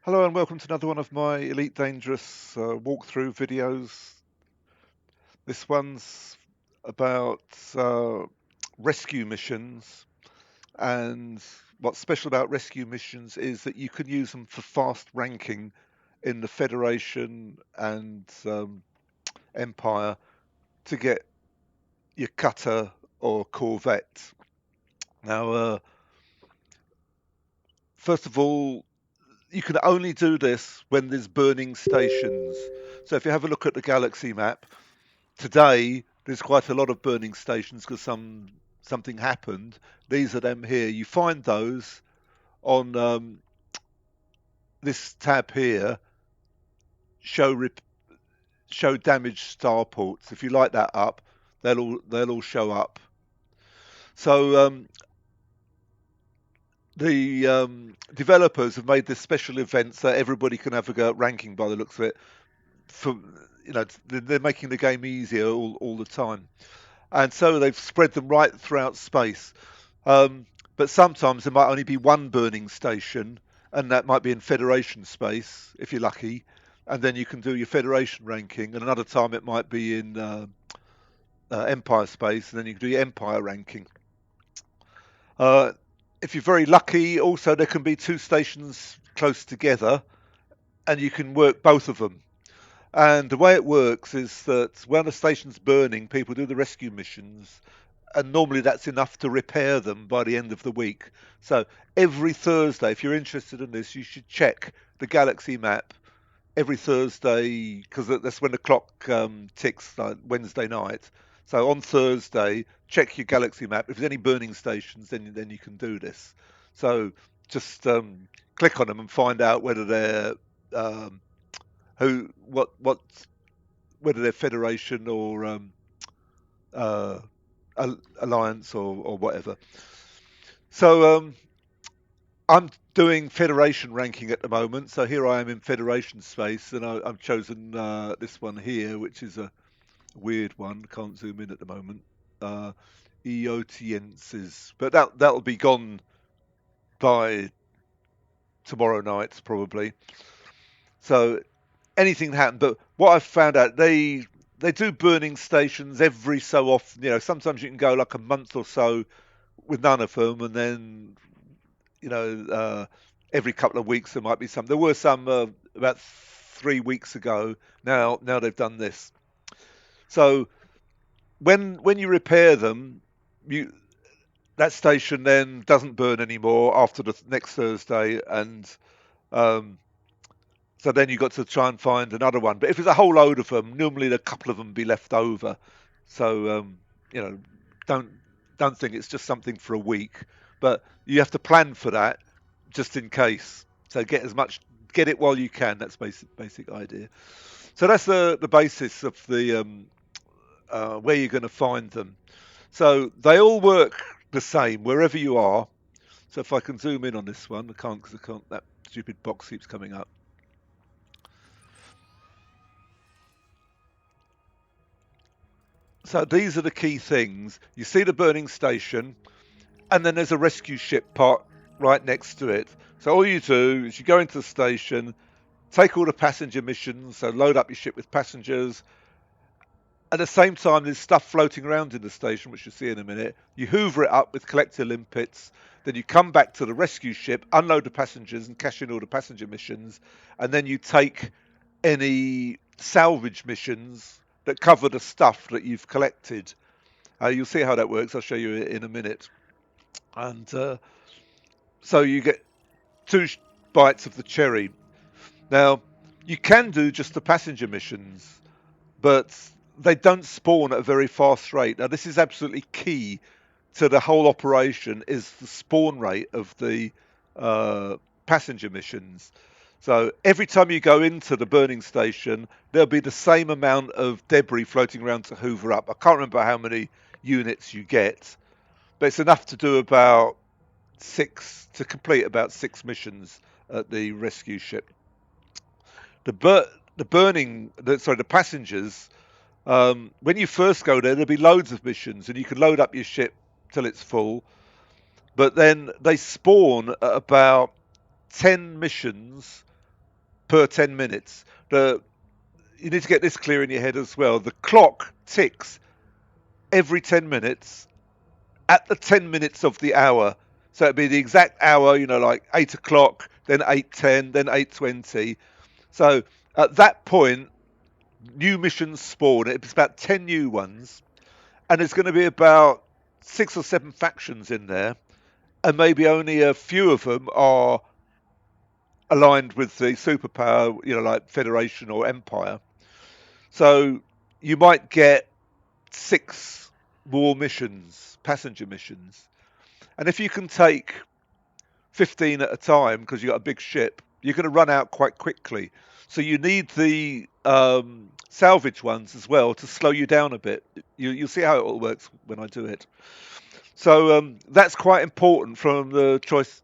Hello and welcome to another one of my Elite Dangerous walkthrough videos. This one's about rescue missions, and what's special about rescue missions is that you can use them for fast ranking in the Federation and Empire to get your cutter or Corvette. Now, first of all, you can only do this when there's burning stations. So if you have a look at the galaxy map, today there's quite a lot of burning stations because something happened. These are them here. You find those on this tab here. Show show damaged starports. If you light that up, they'll all show up. So the developers have made this special event so everybody can have a go at ranking by the looks of it. For they're making the game easier all the time, and so they've spread them right throughout space. But sometimes there might only be one burning station, and that might be in Federation space if you're lucky, and then you can do your Federation ranking. And another time it might be in Empire space, and then you can do your Empire ranking. Uh, if you're very lucky, also there can be two stations close together, and you can work both of them. And the way it works is that when a station's burning, people do the rescue missions, and normally that's enough to repair them by the end of the week. So every Thursday, if you're interested in this, you should check the galaxy map every Thursday because that's when the clock ticks, like Wednesday night. So on Thursday, check your galaxy map. If there's any burning stations, then you can do this. So just click on them and find out whether they're um, who what whether they're Federation or uh, Alliance or whatever. So I'm doing Federation ranking at the moment. So here I am in Federation space, and I've chosen this one here, which is a weird one. Can't zoom in at the moment. Uh, Eotienses, but that'll be gone by tomorrow night probably. So anything happen. But what I've found out, they do burning stations every so often. Sometimes you can go like a month or so with none of them, and then you know, every couple of weeks there might be some. There were some about 3 weeks ago. Now they've done this. So when you repair them, you that station then doesn't burn anymore after the next Thursday, and um, so then you got to try and find another one. But if it's a whole load of them, normally a couple of them be left over. So you know, don't don't think it's just something for a week, but you have to plan for that just in case. So get it while you can. That's basic idea. So that's the basis of the where you're going to find them. So they all work the same wherever you are. So if I can zoom in on this one, I can't because I can't. That stupid box keeps coming up. So these are the key things. You see the burning station, and then there's a rescue ship part right next to it. So all you do is you go into the station, take all the passenger missions, so load up your ship with passengers. At the same time, there's stuff floating around in the station, which you'll see in a minute. You hoover it up with collector limpets. Then you come back to the rescue ship, unload the passengers, and cash in all the passenger missions. And then you take any salvage missions that cover the stuff that you've collected. You'll see how that works. I'll show you in a minute. And so you get two bites of the cherry. Now, you can do just the passenger missions, but they don't spawn at a very fast rate. Now, this is absolutely key to the whole operation: is the spawn rate of the passenger missions. So every time you go into the burning station, there'll be the same amount of debris floating around to hoover up. I can't remember how many units you get, but it's enough to do about to complete about 6 missions at the rescue ship. The passengers. When you first go there, there'll be loads of missions, and you can load up your ship till it's full. But then they spawn at about 10 missions per 10 minutes. You need to get this clear in your head as well. The clock ticks every 10 minutes at the 10 minutes of the hour. So it'd be the exact hour, like 8 o'clock, then 8:10, then 8:20. So at that point, new missions spawn. It's about 10 new ones, and there's going to be about 6 or 7 factions in there, and maybe only a few of them are aligned with the superpower, like Federation or Empire. So you might get 6 more missions, passenger missions. And if you can take 15 at a time because you've got a big ship, you're going to run out quite quickly. So you need the salvage ones as well to slow you down a bit. You'll see how it all works when I do it. So that's quite important from the choice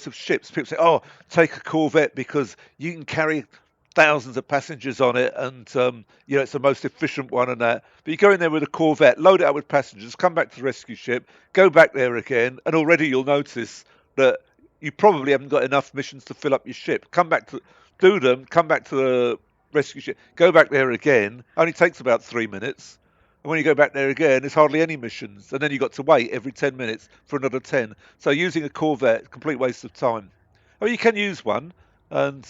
of ships. People say, "Oh, take a Corvette because you can carry thousands of passengers on it, and it's the most efficient one and that." But you go in there with a Corvette, load it up with passengers, come back to the rescue ship, go back there again, and already you'll notice that you probably haven't got enough missions to fill up your ship. Come back to do them, come back to the rescue ship, go back there again. Only takes about 3 minutes. And when you go back there again, there's hardly any missions. And then you've got to wait every 10 minutes for another 10. So using a Corvette, complete waste of time. I mean, you can use one, and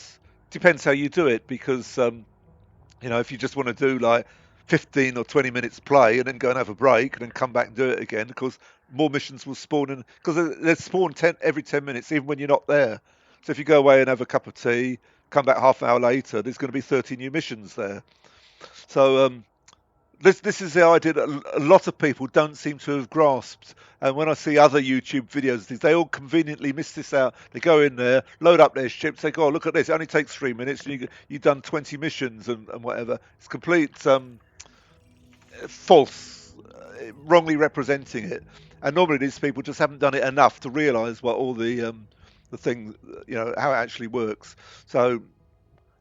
depends how you do it, because, if you just want to do like 15 or 20 minutes play and then go and have a break and then come back and do it again, because more missions will spawn in, because they spawn every 10 minutes, even when you're not there. So if you go away and have a cup of tea, come back half an hour later, there's going to be 30 new missions there. So this is the idea that a lot of people don't seem to have grasped. And when I see other YouTube videos, they all conveniently miss this out. They go in there, load up their ships, they go, "Oh, look at this, it only takes 3 minutes, and you've done 20 missions and whatever." It's complete false, wrongly representing it. And normally these people just haven't done it enough to realise what all the thing, how it actually works. So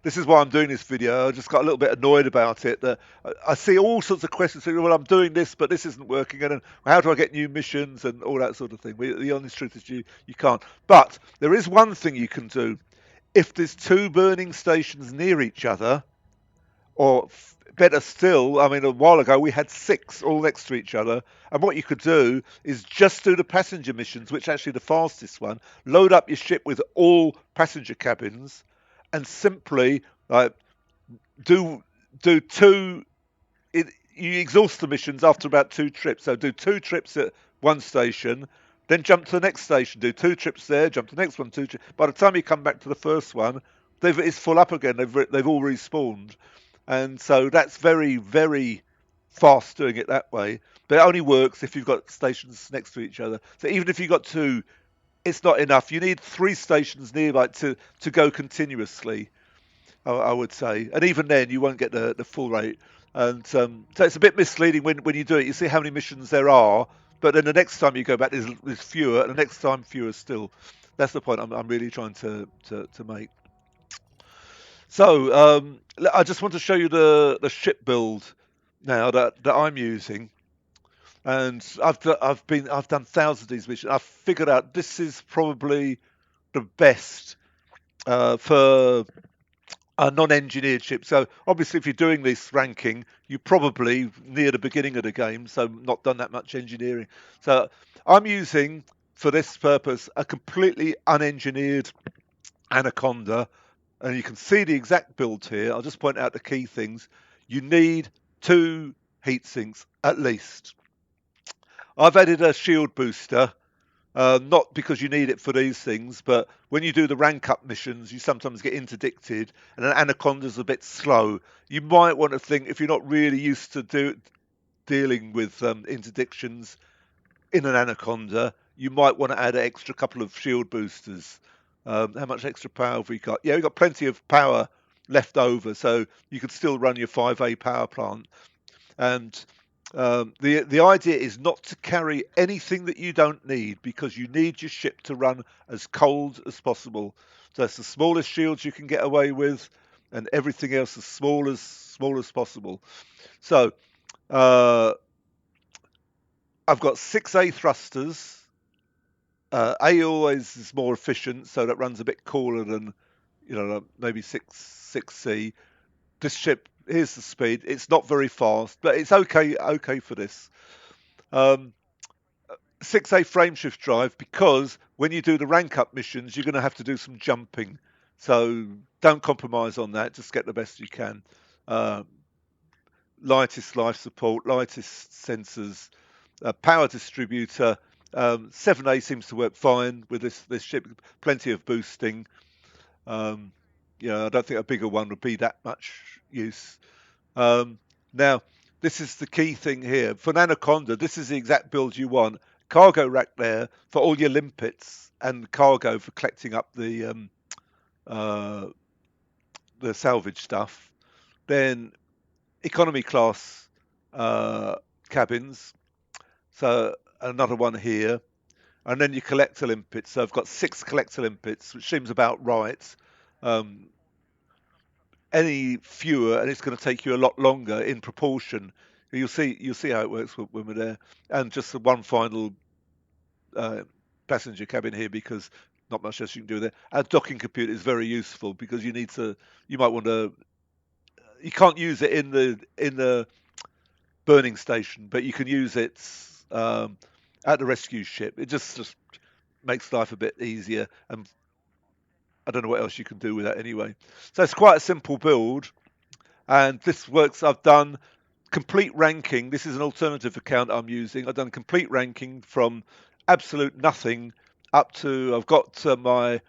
this is why I'm doing this video. I just got a little bit annoyed about it. That I see all sorts of questions saying, "Well, I'm doing this, but this isn't working, and how do I get new missions and all that sort of thing?" The honest truth is, you can't. But there is one thing you can do. If there's 2 burning stations near each other, or better still, I mean, a while ago we had 6 all next to each other, and what you could do is just do the passenger missions, which is actually the fastest one. Load up your ship with all passenger cabins, and simply like do 2. You exhaust the missions after about 2 trips. So do 2 trips at one station, then jump to the next station. Do 2 trips there, jump to the next one. 2 trips. By the time you come back to the first one, it's full up again. They've all respawned, and so that's very, very fast doing it that way. But it only works if you've got stations next to each other. So even if you've got 2, it's not enough. You need 3 stations nearby to go continuously, I would say. And even then, you won't get the full rate. And so it's a bit misleading when you do it. You see how many missions there are, but then the next time you go back, there's fewer, and the next time fewer still. That's the point I'm really trying to make. So I just want to show you the ship build now that I'm using. And I've done thousands of these missions. I've figured out this is probably the best for a non-engineered ship. So obviously, if you're doing this ranking, you're probably near the beginning of the game, so not done that much engineering. So I'm using, for this purpose, a completely unengineered Anaconda, and you can see the exact build here. I'll just point out the key things. You need 2 heat sinks at least. I've added a shield booster. Not because you need it for these things, but when you do the rank up missions, you sometimes get interdicted, and an Anaconda's a bit slow. You might want to think, if you're not really used to dealing with interdictions in an Anaconda, you might want to add an extra couple of shield boosters. How much extra power have we got? Yeah, we've got plenty of power left over, so you could still run your 5A power plant. And the idea is not to carry anything that you don't need, because you need your ship to run as cold as possible. So it's the smallest shields you can get away with, and everything else as small as possible. So I've got 6A thrusters. A always is more efficient, so that runs a bit cooler than maybe 6C. This ship, here's the speed. It's not very fast, but it's okay for this. Um, 6A frameshift drive, because when you do the rank up missions, you're going to have to do some jumping. So don't compromise on that. Just get the best you can. Uh, Lightest life support, lightest sensors, power distributor. 7A seems to work fine with this ship. Plenty of boosting. Um, I don't think a bigger one would be that much use. Um, Now, this is the key thing here. For an Anaconda, this is the exact build you want. Cargo rack there for all your limpets, and cargo for collecting up uh, the salvage stuff. Then economy class uh, cabins. So another one here. And then your collector limpets. So I've got 6 collector limpets, which seems about right. Um, any fewer, and it's going to take you a lot longer in proportion. You'll see how it works when we're there. And just the one final uh, passenger cabin here, because not much else you can do there. A docking computer is very useful, because you might want to. You can't use it in the burning station, but you can use it at the rescue ship. It just makes life a bit easier, and I don't know what else you can do with that anyway. So it's quite a simple build, and this works. I've done complete ranking. This is an alternative account I'm using. I've done complete ranking from absolute nothing up to I've got my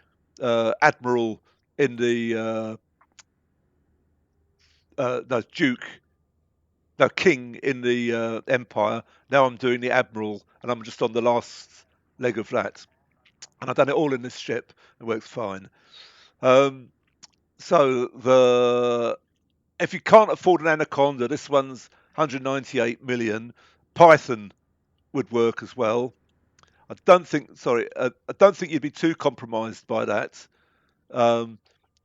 admiral in the no Duke, no King in the Empire. Now I'm doing the admiral, and I'm just on the last leg of that. And I've done it all in this ship. It works fine. Um, so if you can't afford an Anaconda, this one's 198 million. Python would work as well. I don't think you'd be too compromised by that. Um,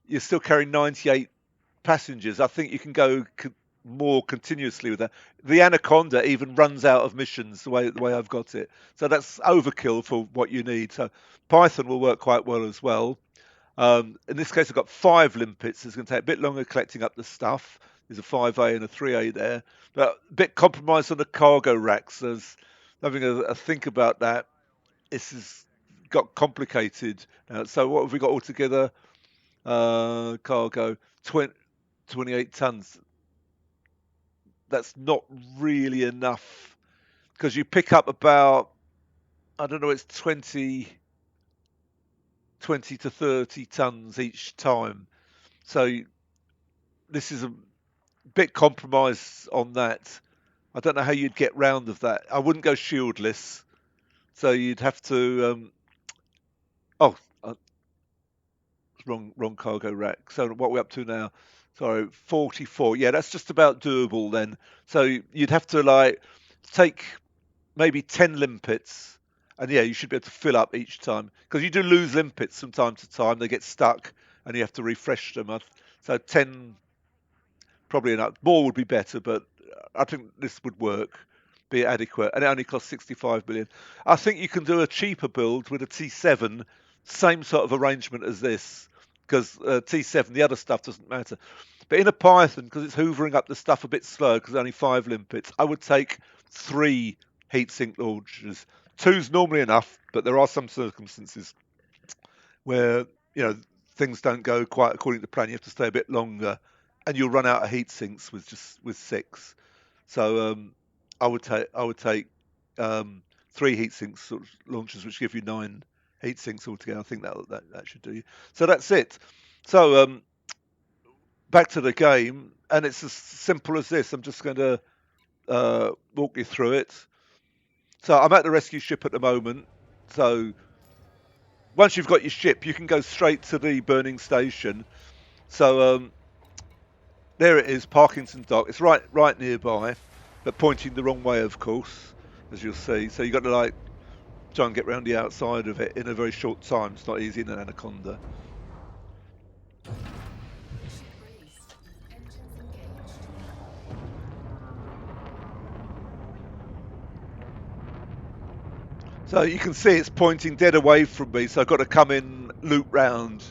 you're still carrying 98 passengers. I think you can go more continuously with that. The Anaconda even runs out of missions the way I've got it. So that's overkill for what you need. So Python will work quite well as well. In this case, I've got 5 limpets. It's going to take a bit longer collecting up the stuff. There's a 5A and a 3A there. But a bit compromised on the cargo racks. There's having a think about that. This has got complicated. So what have we got altogether? Cargo, 28 tons. That's not really enough, because you pick up about, I don't know, it's 20 to 30 tons each time. So this is a bit compromised on that. I don't know how you'd get round of that. I wouldn't go shieldless, so you'd have to. Oh, wrong cargo rack. So what we're up to now? Sorry, 44. Yeah, that's just about doable then. So you'd have to take maybe 10 limpets, and yeah, you should be able to fill up each time, because you do lose limpets from time to time. They get stuck, and you have to refresh them. So 10, probably enough. More would be better, but I think this would work, be adequate, and it only costs 65 million. I think you can do a cheaper build with a T7, same sort of arrangement as this, because T7, the other stuff doesn't matter. But in a Python, because it's hoovering up the stuff a bit slow, because only 5 limpets, I would take 3 heatsink launchers. 2's normally enough, but there are some circumstances where things don't go quite according to plan. You have to stay a bit longer, and you'll run out of heat sinks with 6. So I would take 3 heat sinks sort of launchers, which give you 9 heat sinks altogether. I think that should do you. So that's it. So back to the game, and it's as simple as this. I'm just going to walk you through it. So I'm at the rescue ship at the moment. So once you've got your ship, you can go straight to the burning station. So there it is, Parkinson Dock. It's right nearby, but pointing the wrong way, of course, as you'll see. So you've got to try and get round the outside of it in a very short time. It's not easy in an Anaconda. So you can see it's pointing dead away from me, so I've got to come in, loop round.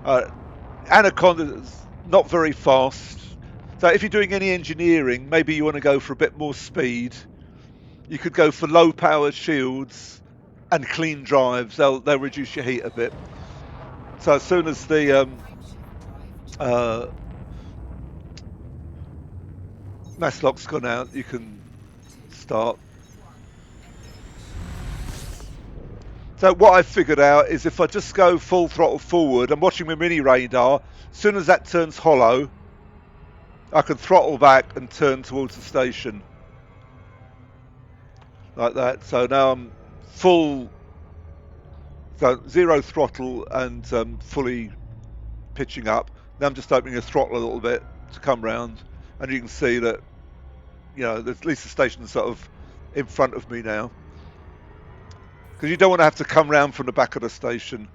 Uh, Anaconda is not very fast. So if you're doing any engineering, maybe you want to go for a bit more speed. You could go for low power shields and clean drives. They'll reduce your heat a bit. So as soon as the uh, mass lock's gone out, you can start. So what I figured out is if I just go full throttle forward, I'm watching my mini radar. As soon as that turns hollow, I can throttle back and turn towards the station like that. So now I'm full, so zero throttle and fully pitching up. Now I'm just opening the throttle a little bit to come round, and you can see that, you know, at least the station's sort of in front of me now, because you don't want to have to come round from the back of the station.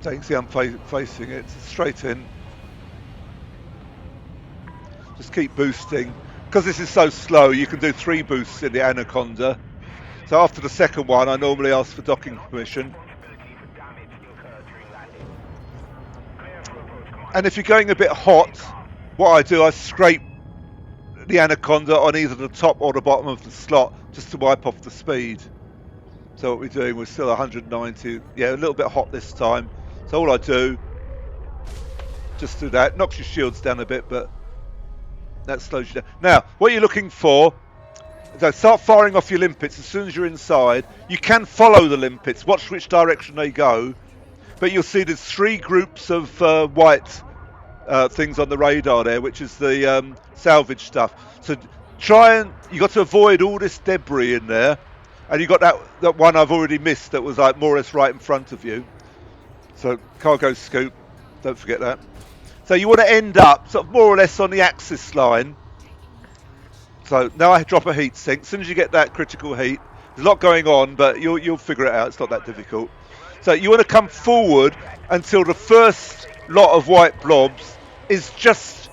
So you can see I'm facing it straight in. Just keep boosting. Because this is so slow, you can do 3 boosts in the Anaconda. So after the second one, I normally ask for docking permission. And if you're going a bit hot, what I do, I scrape the Anaconda on either the top or the bottom of the slot just to wipe off the speed. So what we're doing, we're still 190. Yeah, a little bit hot this time. So all I do, just do that. Knocks your shields down a bit, but that slows you down. Now, what you're looking for, so start firing off your limpets as soon as you're inside. You can follow the limpets, watch which direction they go, but you'll see there's 3 groups of white things on the radar there, which is the salvage stuff. So you got to avoid all this debris in there, and you got that one I've already missed that was like more or less right in front of you. So cargo scoop, don't forget that. So you want to end up sort of more or less on the axis line. So now I drop a heat sink. As soon as you get that critical heat, there's a lot going on, but you'll figure it out. It's not that difficult. So you want to come forward until the first lot of white blobs is just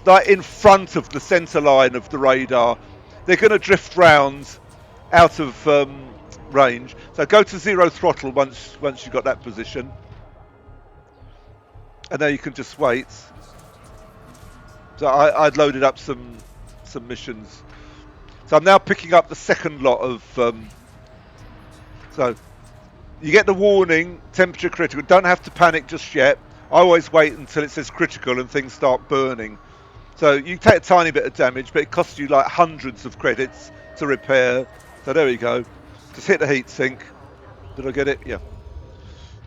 like in front of the center line of the radar. They're going to drift round out of range. So go to zero throttle once you've got that position. And now you can just wait. So I'd loaded up some missions. So I'm now picking up the second lot of. So you get the warning, temperature critical. Don't have to panic just yet. I always wait until it says critical and things start burning. So you take a tiny bit of damage, but it costs you like hundreds of credits to repair. So there we go. Just hit the heat sink. Did I get it? Yeah.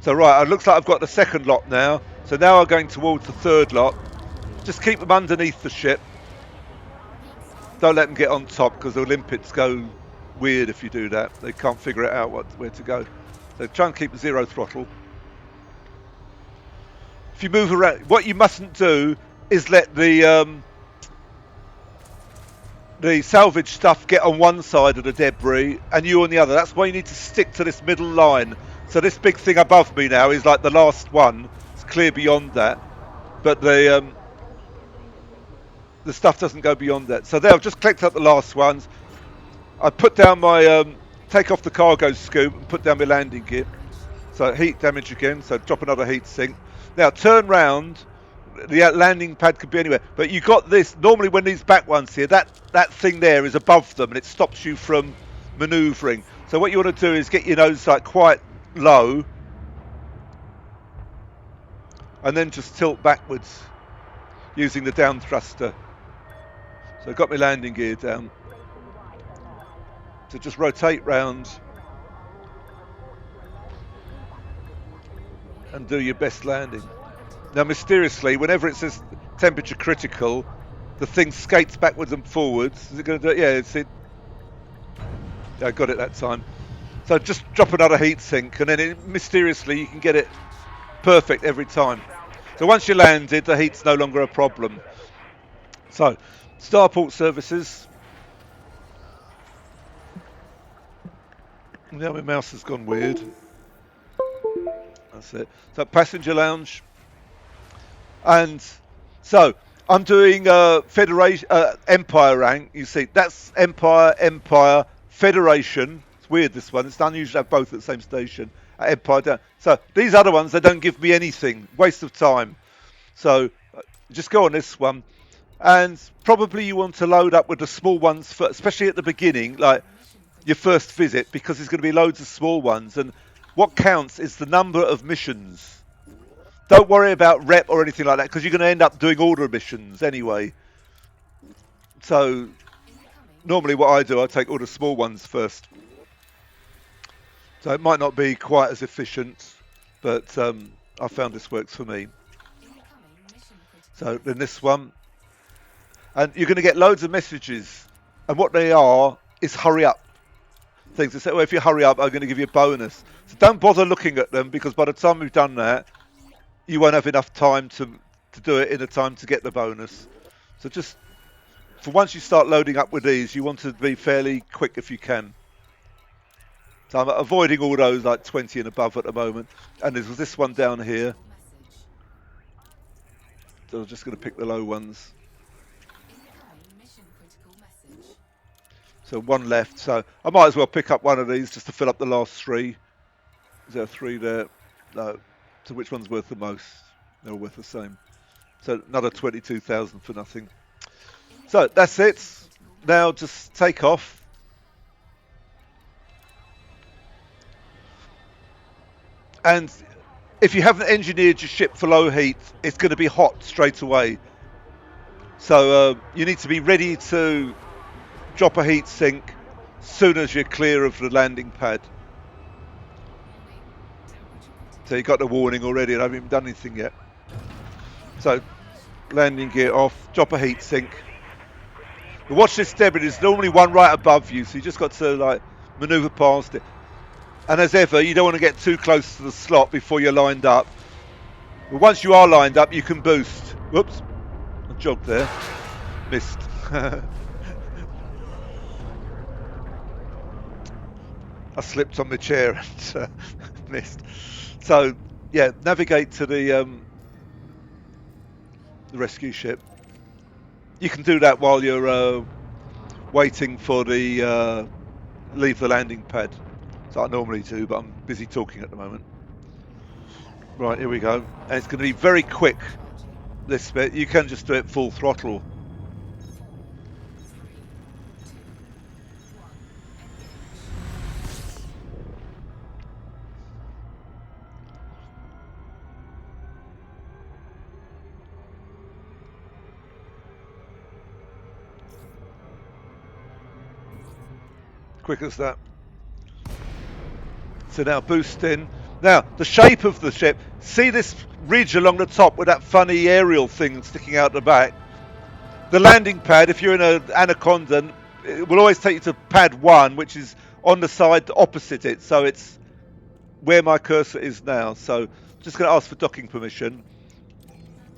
So right, it looks like I've got the second lot now. So now I'm going towards the third lot. Just keep them underneath the ship. Don't let them get on top, because the limpets go weird if you do that. They can't figure it out where to go. So try and keep zero throttle. If you move around, what you mustn't do is let the salvage stuff get on one side of the debris and you on the other. That's why you need to stick to this middle line. So this big thing above me now is like the last one. It's clear beyond that, but the stuff doesn't go beyond that. So there, I've just clicked up the last ones. I put down my take off the cargo scoop and put down my landing gear. So heat damage again. So drop another heat sink. Now turn round. The landing pad could be anywhere, but you got this. Normally, when these back ones here, that thing there is above them, and it stops you from manoeuvring. So what you want to do is get your nose like quite low, and then just tilt backwards using the down thruster. So I've got my landing gear down. So just rotate round and do your best landing. Now, mysteriously, whenever it says temperature critical, the thing skates backwards and forwards. Is it going to do it? Yeah, I got it that time. So just drop another heat sink, and then mysteriously you can get it perfect every time. So once you landed, the heat's no longer a problem. So, starport services. Now my mouse has gone weird. That's it. So passenger lounge. And so I'm doing Federation Empire rank. You see, that's Empire, Federation. It's weird, this one. It's unusual to have both at the same station at Empire Down. So these other ones, they don't give me anything. Waste of time. So just go on this one. And probably you want to load up with the small ones, especially at the beginning, like your first visit, because there's going to be loads of small ones. And what counts is the number of missions. Don't worry about rep or anything like that, because you're going to end up doing all the missions anyway. So normally what I do, I take all the small ones first. So it might not be quite as efficient, but I found this works for me. So then this one, and you're going to get loads of messages, and what they are is hurry up things. They say, well, if you hurry up, I'm going to give you a bonus. So don't bother looking at them, because by the time we've done that, you won't have enough time to do it in a time to get the bonus. So just for once you start loading up with these, you want to be fairly quick if you can. So I'm avoiding all those like 20 and above at the moment. And there's this one down here. So I'm just going to pick the low ones. So one left. So I might as well pick up one of these just to fill up the last three. Is there three there? No. So which one's worth the most? They're all worth the same. So another 22,000 for nothing. So that's it. Now just take off. And if you haven't engineered your ship for low heat, it's going to be hot straight away. So you need to be ready to drop a heat sink as soon as you're clear of the landing pad. So you got the warning already, and I haven't even done anything yet. So landing gear off, drop a heat sink. But watch this debris, there's normally one right above you, so you just got to like manoeuvre past it. And as ever, you don't want to get too close to the slot before you're lined up. But once you are lined up, you can boost. Whoops, I jogged there, missed. I slipped on my chair and missed. So yeah, navigate to the rescue ship. You can do that while you're waiting for the leave the landing pad. So I normally do, but I'm busy talking at the moment. Right, here we go. And it's going to be very quick, this bit. You can just do it full throttle. Quick as that. So now boost in. Now, the shape of the ship, see this ridge along the top with that funny aerial thing sticking out the back? The landing pad, if you're in an Anaconda, it will always take you to pad 1, which is on the side opposite it. So it's where my cursor is now. So just going to ask for docking permission,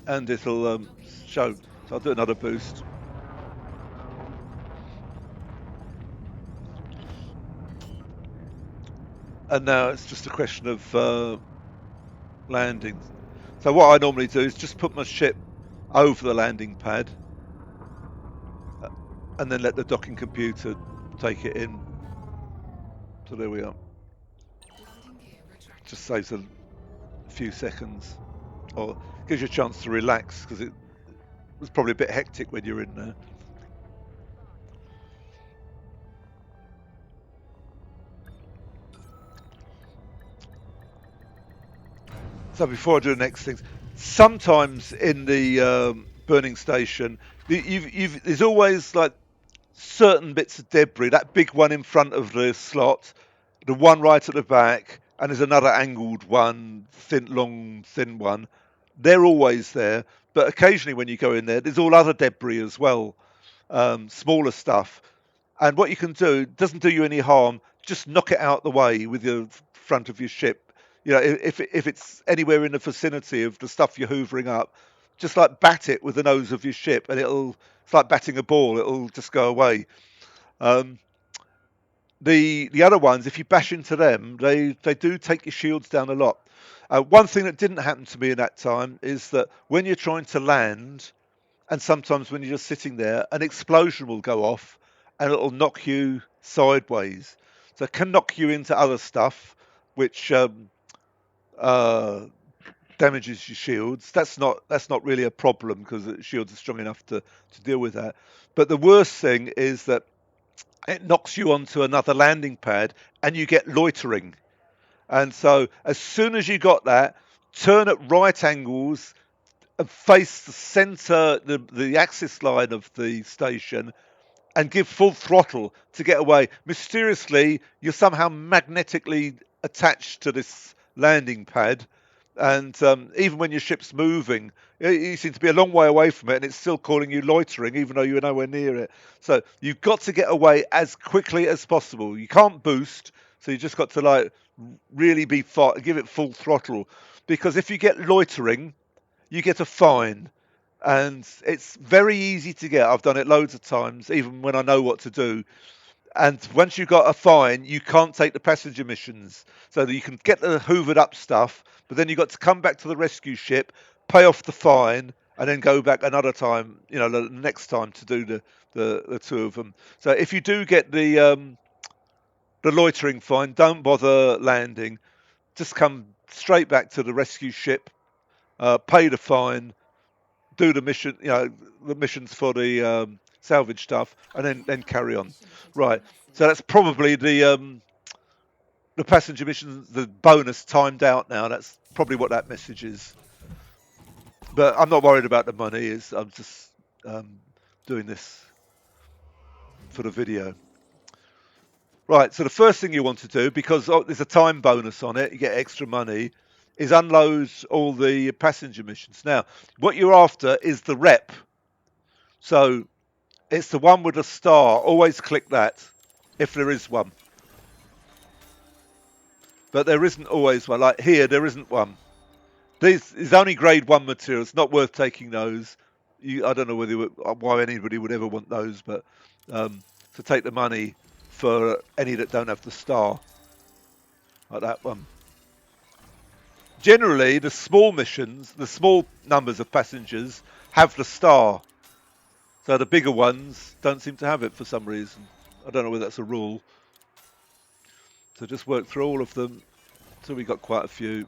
and it'll show. So I'll do another boost. And now it's just a question of landing. So what I normally do is just put my ship over the landing pad and then let the docking computer take it in. So there we are. Just saves a few seconds, or gives you a chance to relax, because it was probably a bit hectic when you're in there. So before I do the next things, sometimes in the burning station, there's always like certain bits of debris. That big one in front of the slot, the one right at the back, and there's another angled one, long, thin one. They're always there, but occasionally when you go in there, there's all other debris as well, smaller stuff. And what you can do doesn't do you any harm. Just knock it out the way with the front of your ship. You know, if it's anywhere in the vicinity of the stuff you're hoovering up, just like bat it with the nose of your ship, and it's like batting a ball. It'll just go away. The other ones, if you bash into them, they do take your shields down a lot. One thing that didn't happen to me in that time is that when you're trying to land, and sometimes when you're just sitting there, an explosion will go off and it'll knock you sideways. So it can knock you into other stuff, which uh, damages your shields. That's not really a problem because the shields are strong enough to deal with that. But the worst thing is that it knocks you onto another landing pad and you get loitering. And so as soon as you got that, turn at right angles and face the center, the axis line of the station, and give full throttle to get away. Mysteriously, you're somehow magnetically attached to this landing pad, and even when your ship's moving, you seem to be a long way away from it, and it's still calling you loitering, even though you're nowhere near it. So you've got to get away as quickly as possible. You can't boost, so you just got to like really give it full throttle, because if you get loitering, you get a fine, and it's very easy to get. I've done it loads of times, even when I know what to do. And once you've got a fine, you can't take the passenger missions. So that you can get the hoovered up stuff, but then you've got to come back to the rescue ship, pay off the fine, and then go back another time, the next time to do the two of them. So if you do get the loitering fine, don't bother landing. Just come straight back to the rescue ship, pay the fine, do the mission, the missions for the salvage stuff, and then carry on. Right. So that's probably the passenger missions, the bonus timed out now. That's probably what that message is. But I'm not worried about the money. I'm just doing this for the video. Right. So the first thing you want to do, because there's a time bonus on it, you get extra money, is unload all the passenger missions. Now, what you're after is the rep. So it's the one with a star. Always click that if there is one. But there isn't always one. Like here, there isn't one. This is only grade 1 material. It's not worth taking those. I don't know why anybody would ever want those, but to take the money for any that don't have the star, like that one. Generally, the small missions, the small numbers of passengers, have the star. So the bigger ones don't seem to have it for some reason. I don't know whether that's a rule. So just work through all of them until we got quite a few.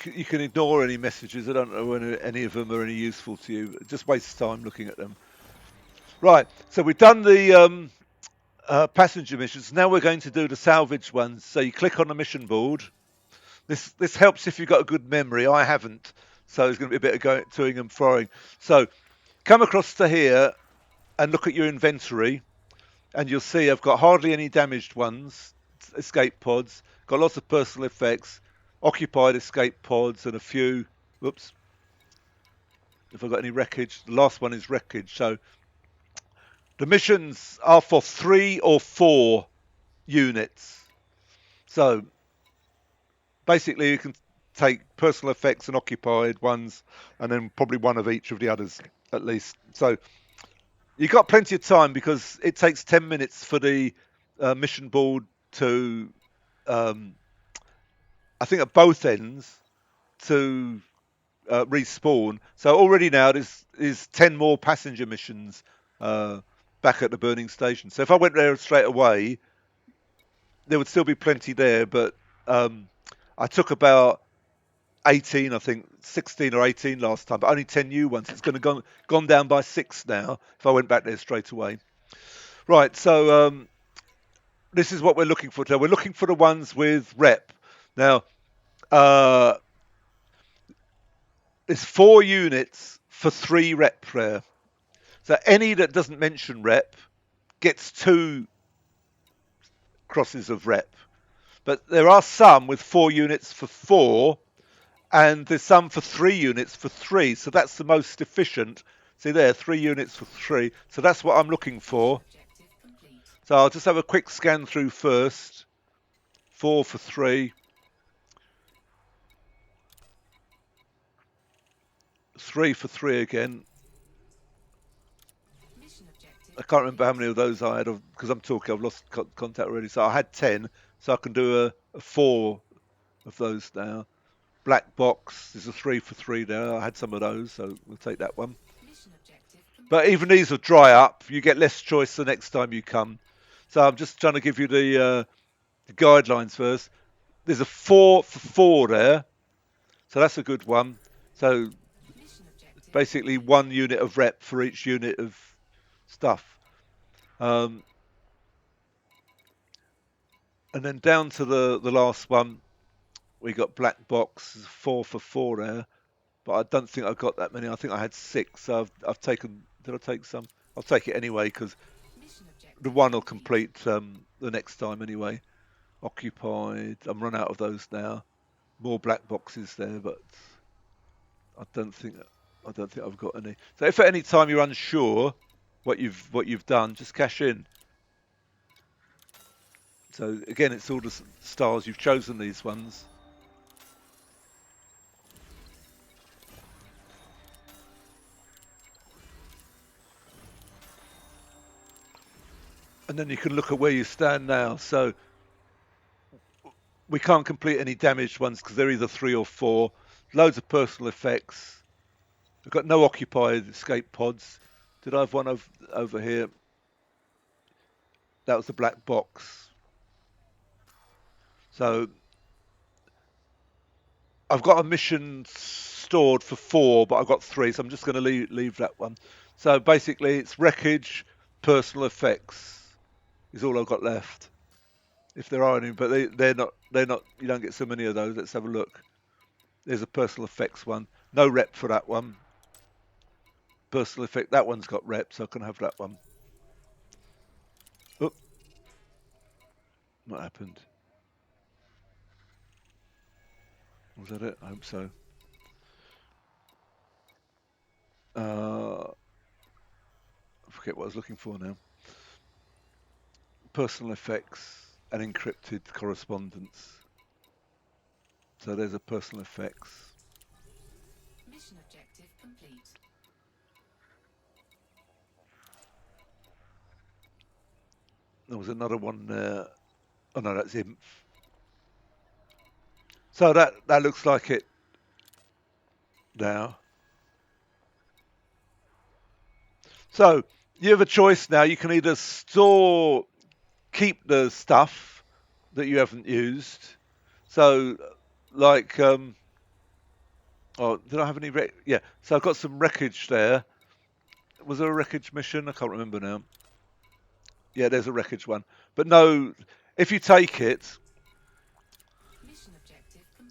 You can ignore any messages. I don't know when any of them are any useful to you. It just wastes time looking at them. Right, so we've done the passenger missions. Now we're going to do the salvage ones. So you click on the mission board. This helps if you've got a good memory. I haven't, so there's going to be a bit of toing and froing. So come across to here and look at your inventory, and you'll see I've got hardly any damaged ones, escape pods, got lots of personal effects, occupied escape pods, and a few, whoops, if I've got any wreckage. The last one is wreckage. So the missions are for 3 or 4 units. So basically you can take personal effects and occupied ones, and then probably one of each of the others at least. So you've got plenty of time, because it takes 10 minutes for the mission board to, I think at both ends, to respawn. So already now there's 10 more passenger missions back at the burning station. So if I went there straight away, there would still be plenty there, but I took about 18, I think 16 or 18 last time, but only 10 new ones. It's going to gone down by 6 now if I went back there straight away. Right, so this is what we're looking for today. We're looking for the ones with rep. Now, there's 4 units for 3 rep there. So any that doesn't mention rep gets 2 crosses of rep. But there are some with 4 units for 4, and there's some for 3 units for 3. So that's the most efficient. See there, 3 units for 3. So that's what I'm looking for. So I'll just have a quick scan through first 4 for 3, 3 for 3 again. I can't remember how many of those I had because I'm talking. I've lost contact already. So I had 10. So I can do a 4 of those now. Black box. There's a 3 for 3 there. I had some of those, so we'll take that one. But even these will dry up. You get less choice the next time you come. So I'm just trying to give you the guidelines first. There's a 4 for 4 there. So that's a good one. So basically 1 unit of rep for each unit of stuff. And then down to the last one, we got black box, 4 for 4 there. But I don't think I got that many. I think I had 6. So I've taken. Did I take some? I'll take it anyway because the one will complete the next time anyway. Occupied. I'm run out of those now. More black boxes there, but I don't think I've got any. So if at any time you're unsure what you've done, just cash in. So again, it's all the stars you've chosen. These ones. And then you can look at where you stand now. So we can't complete any damaged ones because they're either 3 or 4. Loads of personal effects. We've got no occupied escape pods. Did I have one over here? That was the black box. So I've got a mission stored for 4, but I've got 3, so I'm just going to leave that one. So basically, it's wreckage, personal effects is all I've got left. If there are any, but they're not. You don't get so many of those. Let's have a look. There's a personal effects one. No rep for that one. Personal effect. That one's got rep, so I can have that one. Oh, what happened? Was that it? I hope so. I forget what I was looking for now. Personal effects and encrypted correspondence. So there's a personal effects. Mission objective complete. There was another one there. Oh no, that's INF. So that looks like it now. So you have a choice now. You can either keep the stuff that you haven't used. So, like, oh, did I have any? Yeah. So I've got some wreckage there. Was there a wreckage mission? I can't remember now. Yeah, there's a wreckage one. But no, if you take it,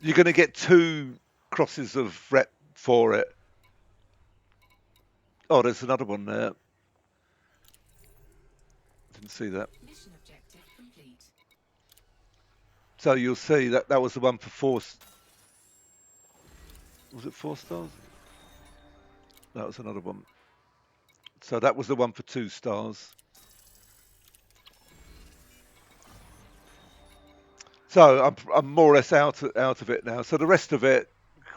you're going to get 2 crosses of rep for it. Oh, there's another one there. Didn't see that. So you'll see that was the one for 4. Was it 4 stars? That was another one. So that was the one for 2 stars. So I'm more or less out of it now. So the rest of it,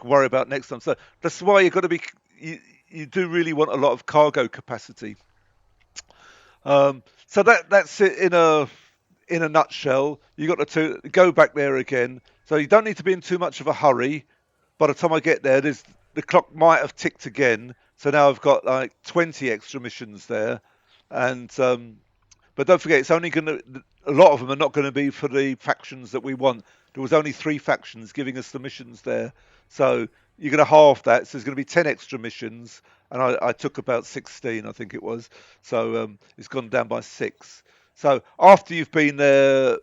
worry about next time. So that's why you've got to be. You do really want a lot of cargo capacity. So that's it in a nutshell. You got to go back there again. So you don't need to be in too much of a hurry. By the time I get there, the clock might have ticked again. So now I've got like 20 extra missions there, and but don't forget, it's only a lot of them are not going to be for the factions that we want. There was only 3 factions giving us the missions there. So you're going to halve that. So there's going to be 10 extra missions. And I took about 16, I think it was. So it's gone down by 6. So after you've been there,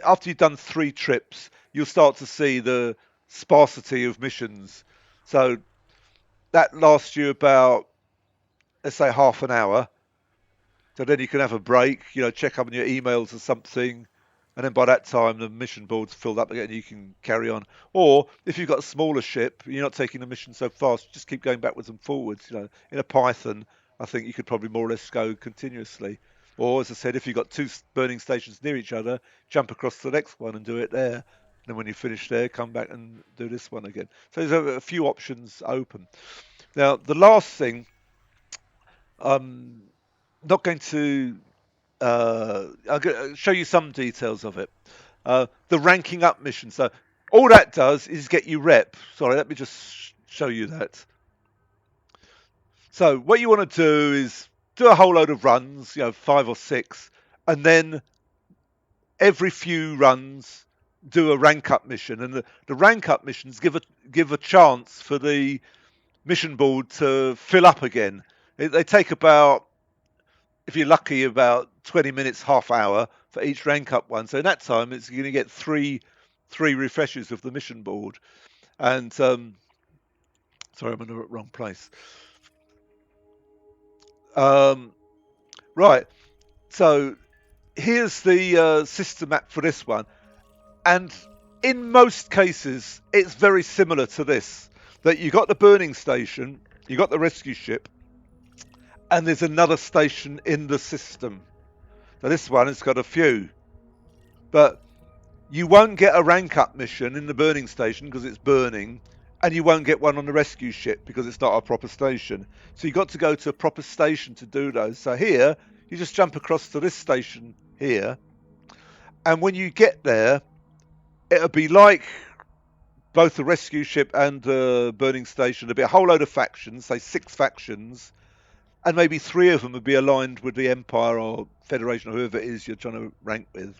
after you've done 3 trips, you'll start to see the sparsity of missions. So that lasts you about, let's say, half an hour. So then you can have a break, check up on your emails or something. And then by that time, the mission board's filled up again and you can carry on. Or if you've got a smaller ship, you're not taking the mission so fast, just keep going backwards and forwards. In a Python, I think you could probably more or less go continuously. Or, as I said, if you've got two burning stations near each other, jump across to the next one and do it there. And then when you finish there, come back and do this one again. So there's a few options open. Now, the last thing, I'm not going to. I'll show you some details of it. The ranking up mission. So all that does is get you rep. Sorry, let me just show you that. So what you want to do is do a whole load of runs, 5 or 6, and then every few runs do a rank up mission. And the rank up missions give a chance for the mission board to fill up again. They take about, if you're lucky, about 20 minutes, half hour for each rank up one. So in that time, it's going to get three refreshes of the mission board. And sorry, I'm in the wrong place. Right. So here's the system map for this one. And in most cases, it's very similar to this. That you got the burning station, you got the rescue ship, and there's another station in the system. So this one has got a few. But you won't get a rank up mission in the burning station because it's burning, and you won't get one on the rescue ship because it's not a proper station. So you've got to go to a proper station to do those. So here, you just jump across to this station here, and when you get there, it'll be like both the rescue ship and the burning station. There'll be a whole load of factions, say 6 factions, and maybe 3 of them would be aligned with the Empire or Federation or whoever it is you're trying to rank with.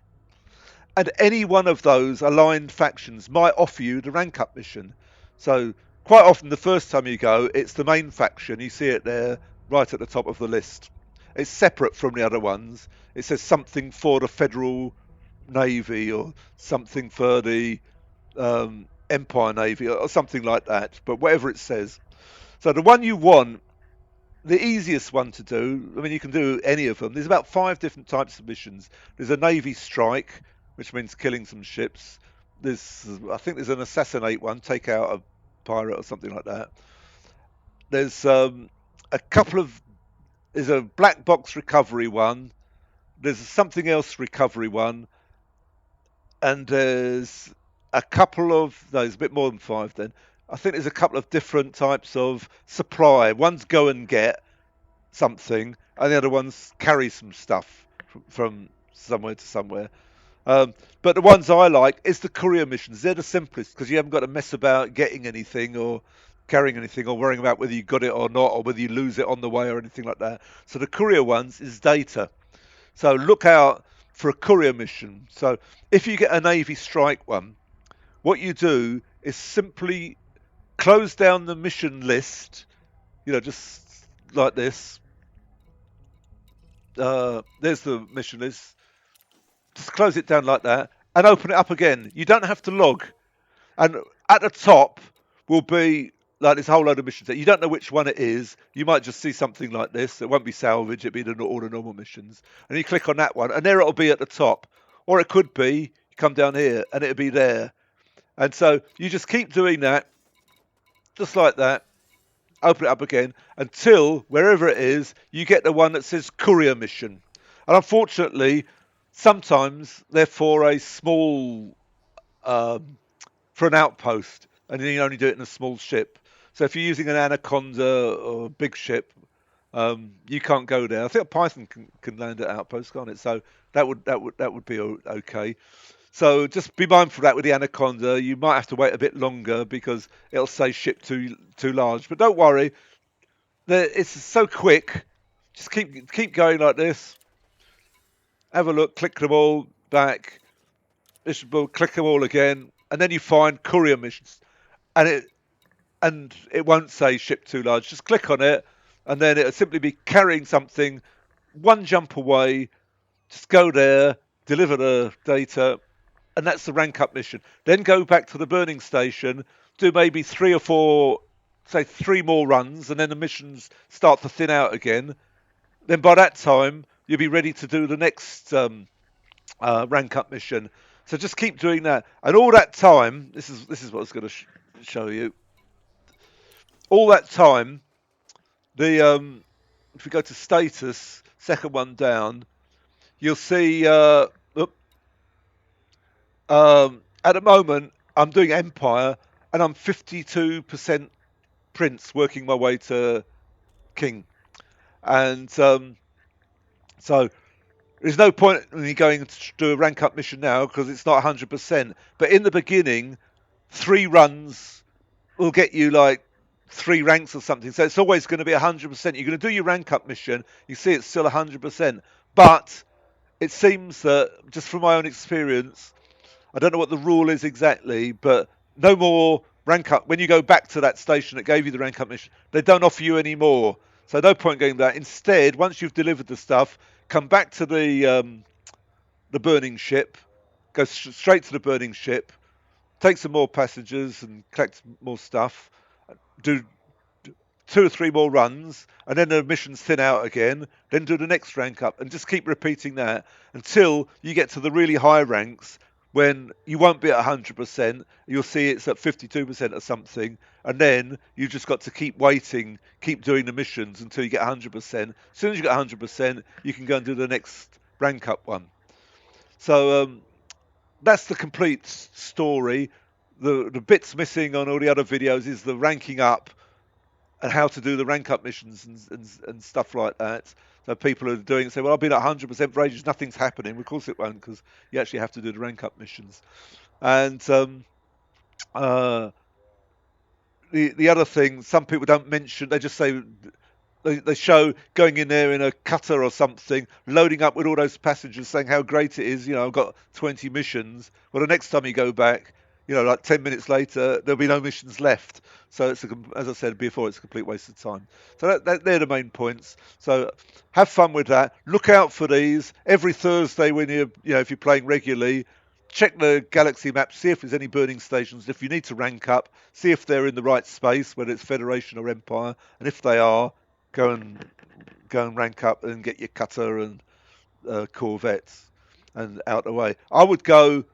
And any one of those aligned factions might offer you the rank up mission. So quite often the first time you go, it's the main faction. You see it there right at the top of the list. It's separate from the other ones. It says something for the Federal Navy or something for the Empire Navy or something like that. But whatever it says. So the one you want, the easiest one to do, I mean, you can do any of them. There's about 5 different types of missions. There's a Navy strike, which means killing some ships. I think there's an assassinate one, take out a pirate or something like that. There's there's a black box recovery one. There's something else recovery one, and there's a couple of there's a bit more than 5 then. I think there's a couple of different types of supply. One's go and get something, and the other one's carry some stuff from somewhere to somewhere. But the ones I like is the courier missions. They're the simplest because you haven't got to mess about getting anything or carrying anything or worrying about whether you got it or not or whether you lose it on the way or anything like that. So the courier ones is data. So look out for a courier mission. So if you get a Navy strike one, what you do is simply close down the mission list, just like this. There's the mission list. Just close it down like that and open it up again. You don't have to log. And at the top will be like this whole load of missions. You don't know which one it is. You might just see something like this. It won't be salvage. It'll be all the normal missions. And you click on that one, and there it'll be at the top. Or it could be you come down here, and it'll be there. And so you just keep doing that, just like that. Open it up again until wherever it is, you get the one that says courier mission. And unfortunately, sometimes they're for a small, for an outpost, and then you only do it in a small ship. So if you're using an Anaconda or a big ship, you can't go there. I think a Python can land at outposts, can't it? So that would be okay. So just be mindful of that with the Anaconda. You might have to wait a bit longer because it'll say ship too large. But don't worry, it's so quick. Just keep going like this. Have a look, click them all back. Click them all again, and then you find courier missions, and it won't say ship too large. Just click on it, and then it'll simply be carrying something one jump away. Just go there, deliver the data, and that's the rank up mission. Then go back to the burning station, do maybe 3 or 4, say 3 more runs, and then the missions start to thin out again. Then by that time, you'll be ready to do the next rank up mission. So just keep doing that, and all that time, this is what I was going to show you. All that time, if we go to status, second one down, you'll see. At the moment, I'm doing Empire, and I'm 52% Prince, working my way to King, and so there's no point in me going to do a rank up mission now because it's not 100%. But in the beginning, 3 runs will get you like 3 ranks or something. So it's always going to be 100%. You're going to do your rank up mission. You see, it's still 100%. But it seems that, just from my own experience, I don't know what the rule is exactly, but no more rank up. When you go back to that station that gave you the rank up mission, they don't offer you any more. So no point going there. Instead, once you've delivered the stuff, come back to the burning ship, go straight to the burning ship, take some more passengers and collect more stuff, do 2 or 3 more runs, and then the missions thin out again. Then do the next rank up, and just keep repeating that until you get to the really high ranks when you won't be at 100%. You'll see it's at 52% or something, and then you just got to keep waiting, keep doing the missions until you get 100%. As soon as you get 100%, you can go and do the next rank up one. So that's the complete story. The bits missing on all the other videos is the ranking up and how to do the rank up missions and stuff like that. So people are doing it say, well, I've been at 100% for ages, nothing's happening. Of course it won't, because you actually have to do the rank up missions. And uh, the other thing, some people don't mention, they just say they show going in there in a cutter or something, loading up with all those passengers, saying how great it is. I've got 20 missions. Well, the next time you go back, like 10 minutes later, there'll be no missions left. So as I said before, it's a complete waste of time. So they're the main points. So have fun with that. Look out for these every Thursday when if you're playing regularly. Check the galaxy map, see if there's any burning stations. If you need to rank up, see if they're in the right space, whether it's Federation or Empire, and if they are, go and rank up and get your cutter and Corvettes and out the way. I would go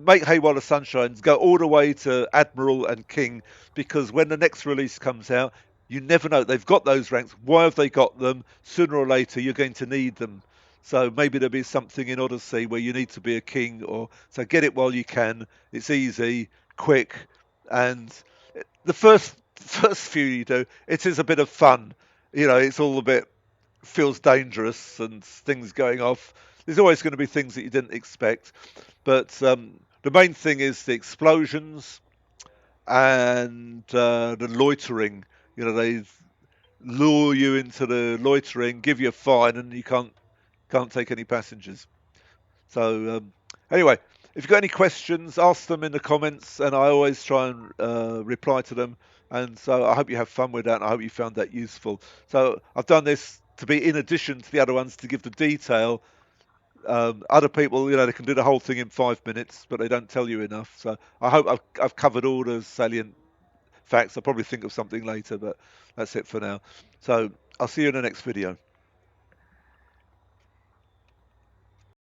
make hay while the sun shines. Go all the way to Admiral and King, because when the next release comes out, you never know. They've got those ranks. Why have they got them? Sooner or later, you're going to need them. So maybe there'll be something in Odyssey where you need to be a king, or so get it while you can. It's easy, quick, and the first few you do, it is a bit of fun. It's all a bit feels dangerous and things going off. There's always going to be things that you didn't expect, but the main thing is the explosions and the loitering. They lure you into the loitering, give you a fine, and you can't take any passengers. So anyway, if you've got any questions, ask them in the comments, and I always try and reply to them. And so I hope you have fun with that, and I hope you found that useful. So I've done this to be in addition to the other ones to give the detail. Other people, they can do the whole thing in 5 minutes, but they don't tell you enough. So I hope I've covered all the salient facts. I'll probably think of something later, but that's it for now. So I'll see you in the next video.